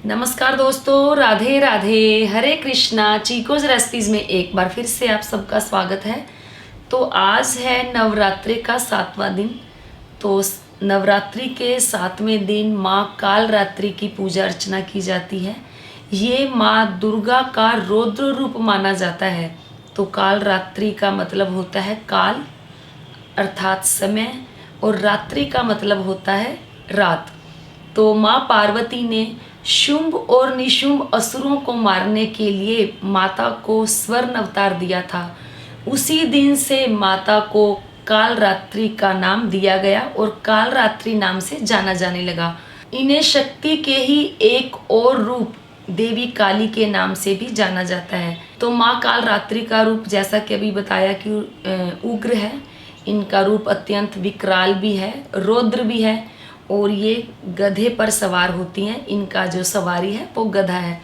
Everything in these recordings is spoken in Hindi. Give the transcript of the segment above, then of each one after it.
नमस्कार दोस्तों, राधे राधे, हरे कृष्णा। चीकोज रेसिपीज़ में एक बार फिर से आप सबका स्वागत है। तो आज है नवरात्रि का 7वां दिन। तो नवरात्रि के 7वें दिन माँ काल रात्रि की पूजा अर्चना की जाती है। ये माँ दुर्गा का रौद्र रूप माना जाता है। तो काल रात्रि का मतलब होता है काल अर्थात समय, और रात्रि का मतलब होता है रात। तो माँ पार्वती ने शुंभ और निशुंभ असुरों को मारने के लिए माता को स्वर्ण अवतार दिया था। उसी दिन से माता को काल रात्रि का नाम दिया गया और काल रात्रि नाम से जाना जाने लगा। इन्हें शक्ति के ही एक और रूप देवी काली के नाम से भी जाना जाता है। तो माँ काल रात्रि का रूप जैसा कि अभी बताया कि उग्र है। इनका रूप अत्यंत विकराल भी है, रौद्र भी है, और ये गधे पर सवार होती हैं। इनका जो सवारी है वो गधा है।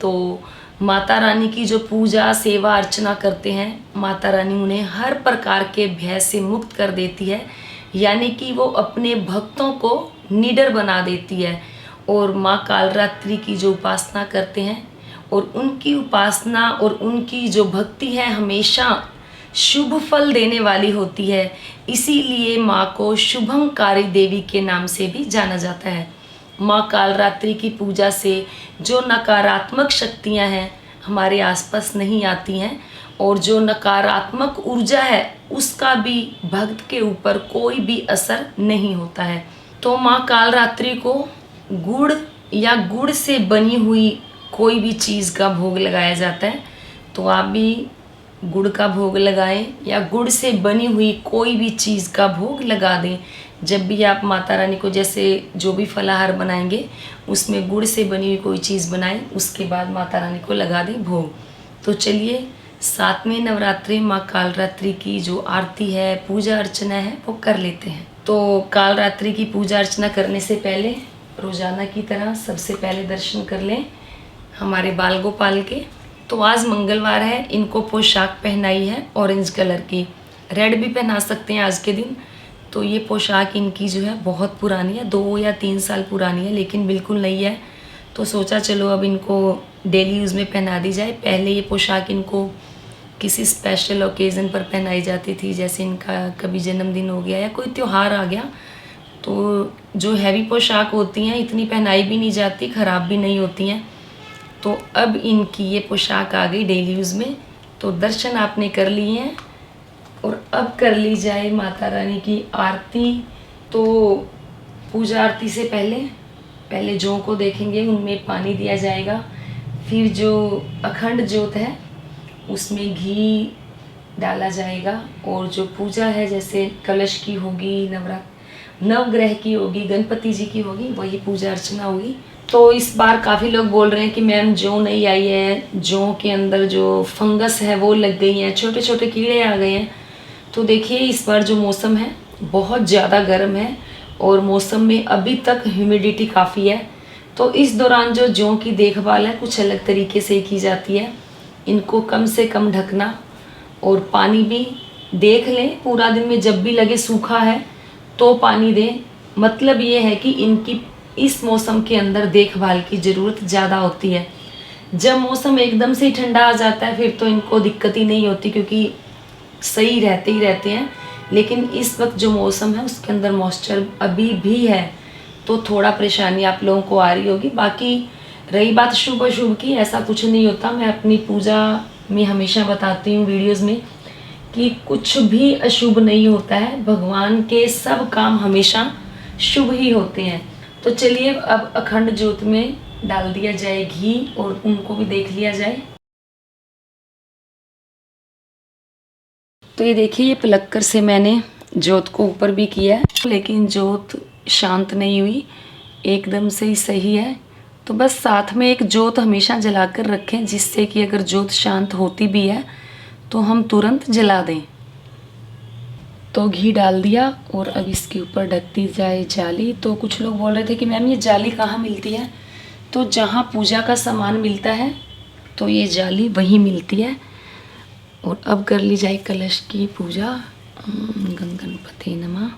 तो माता रानी की जो पूजा सेवा अर्चना करते हैं, माता रानी उन्हें हर प्रकार के भय से मुक्त कर देती है, यानी कि वो अपने भक्तों को निडर बना देती है। और माँ कालरात्रि की जो उपासना करते हैं और उनकी उपासना और उनकी जो भक्ति है हमेशा शुभ फल देने वाली होती है। इसीलिए माँ को शुभंकारी देवी के नाम से भी जाना जाता है। माँ कालरात्रि की पूजा से जो नकारात्मक शक्तियाँ हैं हमारे आसपास नहीं आती हैं, और जो नकारात्मक ऊर्जा है उसका भी भक्त के ऊपर कोई भी असर नहीं होता है। तो माँ कालरात्रि को गुड़ या गुड़ से बनी हुई कोई भी चीज़ का भोग लगाया जाता है। तो आप भी गुड़ का भोग लगाएं या गुड़ से बनी हुई कोई भी चीज़ का भोग लगा दें। जब भी आप माता रानी को जैसे जो भी फलाहार बनाएंगे उसमें गुड़ से बनी हुई कोई चीज़ बनाएं, उसके बाद माता रानी को लगा दें भोग। तो चलिए 7वें नवरात्रि माँ कालरात्रि की जो आरती है, पूजा अर्चना है, वो कर लेते हैं। तो कालरात्रि की पूजा अर्चना करने से पहले रोज़ाना की तरह सबसे पहले दर्शन कर लें हमारे बाल गोपाल के। तो आज मंगलवार है, इनको पोशाक पहनाई है ऑरेंज कलर की, रेड भी पहना सकते हैं आज के दिन। तो ये पोशाक इनकी जो है बहुत पुरानी है, 2 या 3 साल पुरानी है, लेकिन बिल्कुल नई है। तो सोचा चलो अब इनको डेली यूज़ में पहना दी जाए। पहले ये पोशाक इनको किसी स्पेशल ओकेज़न पर पहनाई जाती थी, जैसे इनका कभी जन्मदिन हो गया या कोई त्यौहार आ गया। तो जो हैवी पोशाक होती हैं इतनी पहनाई भी नहीं जाती, ख़राब भी नहीं होती हैं। तो अब इनकी ये पोशाक आ गई डेली यूज़ में। तो दर्शन आपने कर लिए हैं और अब कर ली जाए माता रानी की आरती। तो पूजा आरती से पहले जौ को देखेंगे, उनमें पानी दिया जाएगा। फिर जो अखंड ज्योत है उसमें घी डाला जाएगा, और जो पूजा है जैसे कलश की होगी, नवग्रह की होगी, गणपति जी की होगी, वही पूजा अर्चना होगी। तो इस बार काफ़ी लोग बोल रहे हैं कि मैम जौ नहीं आई है, जौ के अंदर जो फंगस है वो लग गई है, छोटे छोटे कीड़े आ गए हैं। तो देखिए इस बार जो मौसम है बहुत ज़्यादा गर्म है और मौसम में अभी तक ह्यूमिडिटी काफ़ी है। तो इस दौरान जो जौ की देखभाल है कुछ अलग तरीके से की जाती है। इनको कम से कम ढकना, और पानी भी देख लें पूरा दिन में, जब भी लगे सूखा है तो पानी दें। मतलब ये है कि इनकी इस मौसम के अंदर देखभाल की ज़रूरत ज़्यादा होती है। जब मौसम एकदम से ही ठंडा आ जाता है फिर तो इनको दिक्कत ही नहीं होती, क्योंकि सही रहते ही रहते हैं। लेकिन इस वक्त जो मौसम है उसके अंदर मॉइस्चर अभी भी है, तो थोड़ा परेशानी आप लोगों को आ रही होगी। बाकी रही बात शुभ अशुभ की, ऐसा कुछ नहीं होता। मैं अपनी पूजा में हमेशा बताती हूँ वीडियोज़ में कि कुछ भी अशुभ नहीं होता है, भगवान के सब काम हमेशा शुभ ही होते हैं। तो चलिए अब अखंड ज्योत में डाल दिया जाए घी, और उनको भी देख लिया जाए। तो ये देखिए ये पलक्कर से मैंने ज्योत को ऊपर भी किया है, लेकिन ज्योत शांत नहीं हुई, एकदम से ही सही है। तो बस साथ में एक ज्योत हमेशा जलाकर रखें, जिससे कि अगर ज्योत शांत होती भी है तो हम तुरंत जला दें। तो घी डाल दिया और अब इसके ऊपर ढक दी जाए जाली। तो कुछ लोग बोल रहे थे कि मैम ये जाली कहाँ मिलती है? तो जहाँ पूजा का सामान मिलता है तो ये जाली वहीं मिलती है। और अब कर ली जाए कलश की पूजा। गण गणपति नमः।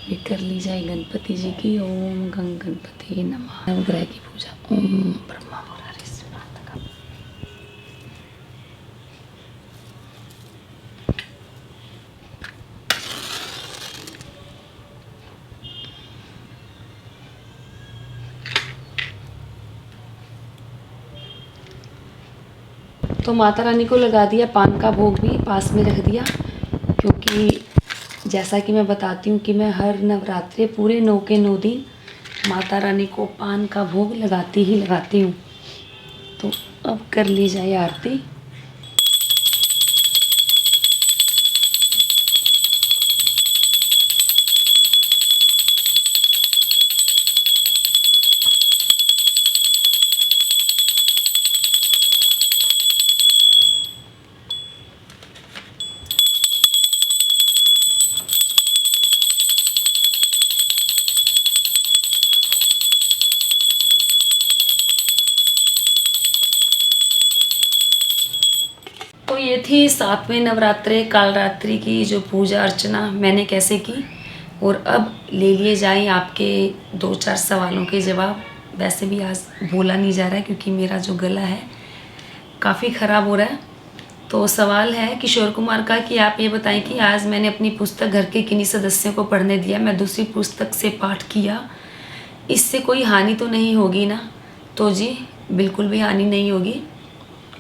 भी कर ली जाए गणपति जी की। ओम गंग गणपति नमः। नवग्रह की पूजा। ओम ब्रह्मा मुरारी स्वाहा। तो माता रानी को लगा दिया पान का भोग भी पास में रख दिया, क्योंकि जैसा कि मैं बताती हूँ कि मैं हर नवरात्रे पूरे 9 के 9 दिन माता रानी को पान का भोग लगाती ही लगाती हूँ। तो अब कर ली जाए आरती। तो ये थी 7वें नवरात्रे कालरात्रि की जो पूजा अर्चना मैंने कैसे की। और अब ले लिए जाए आपके 2-4 सवालों के जवाब। वैसे भी आज बोला नहीं जा रहा है क्योंकि मेरा जो गला है काफ़ी ख़राब हो रहा है। तो सवाल है किशोर कुमार का कि आप ये बताएं कि आज मैंने अपनी पुस्तक घर के किन्हीं सदस्यों को पढ़ने दिया, मैं दूसरी पुस्तक से पाठ किया, इससे कोई हानि तो नहीं होगी ना? तो जी बिल्कुल भी हानि नहीं होगी।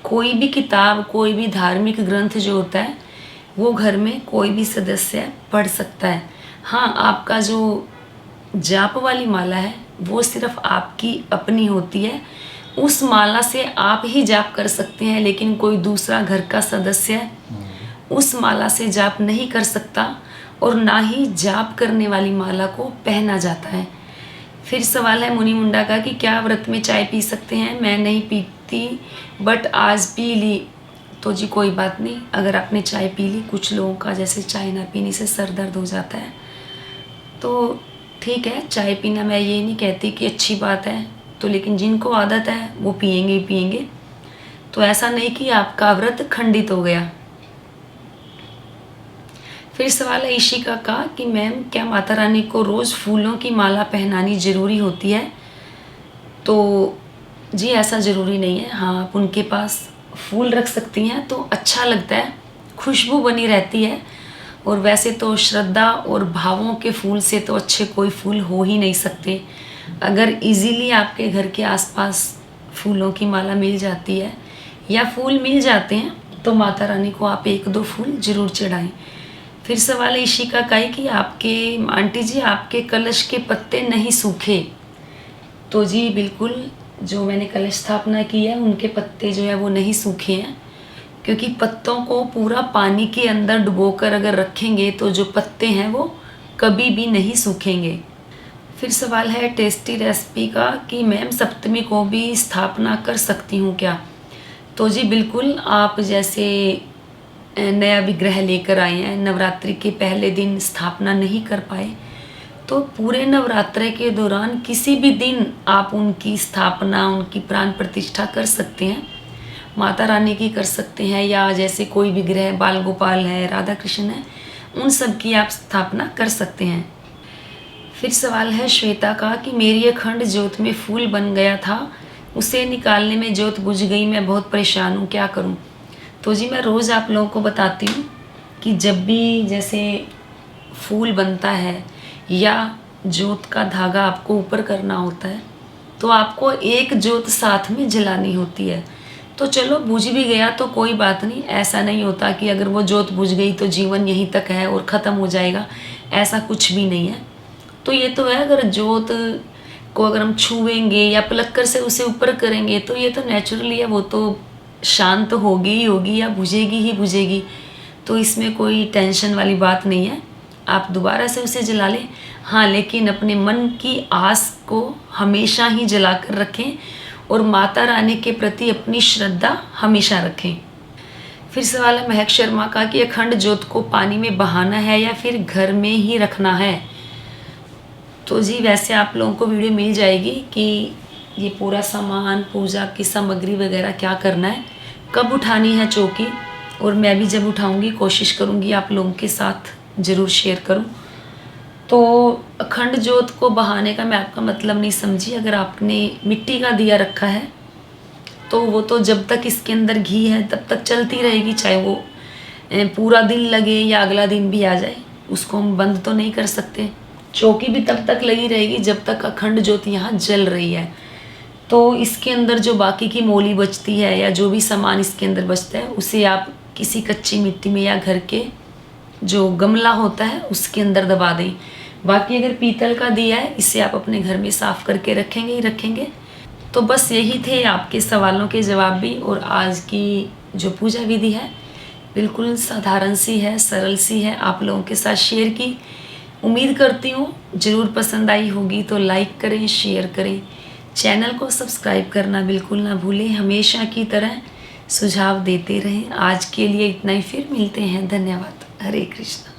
कोई भी किताब, कोई भी धार्मिक ग्रंथ जो होता है वो घर में कोई भी सदस्य पढ़ सकता है। हाँ, आपका जो जाप वाली माला है वो सिर्फ आपकी अपनी होती है, उस माला से आप ही जाप कर सकते हैं, लेकिन कोई दूसरा घर का सदस्य उस माला से जाप नहीं कर सकता और ना ही जाप करने वाली माला को पहना जाता है। फिर सवाल है मुनि मुंडा का कि क्या व्रत में चाय पी सकते हैं? मैं नहीं पीती बट आज पी ली। तो जी कोई बात नहीं, अगर आपने चाय पी ली, कुछ लोगों का जैसे चाय ना पीने से सर दर्द हो जाता है, तो ठीक है, चाय पीना मैं ये नहीं कहती कि अच्छी बात है, तो लेकिन जिनको आदत है वो पियेंगे ही पियेंगे। तो ऐसा नहीं कि आपका व्रत खंडित हो गया। फिर सवाल है ईशिका का कि मैम क्या माता रानी को रोज़ फूलों की माला पहनानी ज़रूरी होती है? तो जी ऐसा ज़रूरी नहीं है। हाँ, आप उनके पास फूल रख सकती हैं तो अच्छा लगता है, खुशबू बनी रहती है। और वैसे तो श्रद्धा और भावों के फूल से तो अच्छे कोई फूल हो ही नहीं सकते। अगर इजीली आपके घर के आसपास फूलों की माला मिल जाती है या फूल मिल जाते हैं तो माता रानी को आप 1-2 फूल ज़रूर चढ़ाएं। फिर सवाल है ईशिका का है कि आपके आंटी जी आपके कलश के पत्ते नहीं सूखे? तो जी बिल्कुल, जो मैंने कलश स्थापना की है उनके पत्ते जो है वो नहीं सूखे हैं, क्योंकि पत्तों को पूरा पानी के अंदर डुबोकर अगर रखेंगे तो जो पत्ते हैं वो कभी भी नहीं सूखेंगे। फिर सवाल है टेस्टी रेसिपी का कि मैम सप्तमी को भी स्थापना कर सकती हूँ क्या? तो जी बिल्कुल, आप जैसे नया विग्रह लेकर आए हैं, नवरात्रि के पहले दिन स्थापना नहीं कर पाए, तो पूरे नवरात्रे के दौरान किसी भी दिन आप उनकी स्थापना, उनकी प्राण प्रतिष्ठा कर सकते हैं। माता रानी की कर सकते हैं, या जैसे कोई विग्रह बाल गोपाल है, राधा कृष्ण है, उन सब की आप स्थापना कर सकते हैं। फिर सवाल है श्वेता का कि मेरी अखंड ज्योत में फूल बन गया था, उसे निकालने में ज्योत बुझ गई, मैं बहुत परेशान हूँ, क्या करूँ? तो जी मैं रोज़ आप लोगों को बताती हूँ कि जब भी जैसे फूल बनता है या ज्योत का धागा आपको ऊपर करना होता है तो आपको एक ज्योत साथ में जलानी होती है। तो चलो बुझ भी गया तो कोई बात नहीं, ऐसा नहीं होता कि अगर वो ज्योत बुझ गई तो जीवन यहीं तक है और ख़त्म हो जाएगा, ऐसा कुछ भी नहीं है। तो ये तो है, अगर ज्योत को अगर हम छुएंगे या पलक से उसे ऊपर करेंगे तो ये तो नेचुरली है, वो तो शांत होगी ही होगी या बुझेगी ही बुझेगी, तो इसमें कोई टेंशन वाली बात नहीं है, आप दोबारा से उसे जला लें। हाँ, लेकिन अपने मन की आस को हमेशा ही जला कर रखें और माता रानी के प्रति अपनी श्रद्धा हमेशा रखें। फिर सवाल है महक शर्मा का कि अखंड ज्योत को पानी में बहाना है या फिर घर में ही रखना है? तो जी वैसे आप लोगों को वीडियो मिल जाएगी कि ये पूरा सामान, पूजा की सामग्री वगैरह क्या करना है, कब उठानी है चौकी, और मैं भी जब उठाऊंगी कोशिश करूंगी आप लोगों के साथ ज़रूर शेयर करूं। तो अखंड ज्योत को बहाने का मैं आपका मतलब नहीं समझी। अगर आपने मिट्टी का दिया रखा है तो वो तो जब तक इसके अंदर घी है तब तक चलती रहेगी, चाहे वो पूरा दिन लगे या अगला दिन भी आ जाए, उसको हम बंद तो नहीं कर सकते। चौकी भी तब तक लगी रहेगी जब तक अखंड ज्योत यहाँ जल रही है। तो इसके अंदर जो बाकी की मोली बचती है या जो भी सामान इसके अंदर बचता है उसे आप किसी कच्ची मिट्टी में या घर के जो गमला होता है उसके अंदर दबा दें। बाकी अगर पीतल का दिया है इसे आप अपने घर में साफ़ करके रखेंगे ही रखेंगे। तो बस यही थे आपके सवालों के जवाब भी। और आज की जो पूजा विधि है बिल्कुल साधारण सी है, सरल सी है, आप लोगों के साथ शेयर की। उम्मीद करती हूँ ज़रूर पसंद आई होगी। तो लाइक करें, शेयर करें, चैनल को सब्सक्राइब करना बिल्कुल ना भूलें। हमेशा की तरह सुझाव देते रहें। आज के लिए इतना ही, फिर मिलते हैं। धन्यवाद। हरे कृष्ण।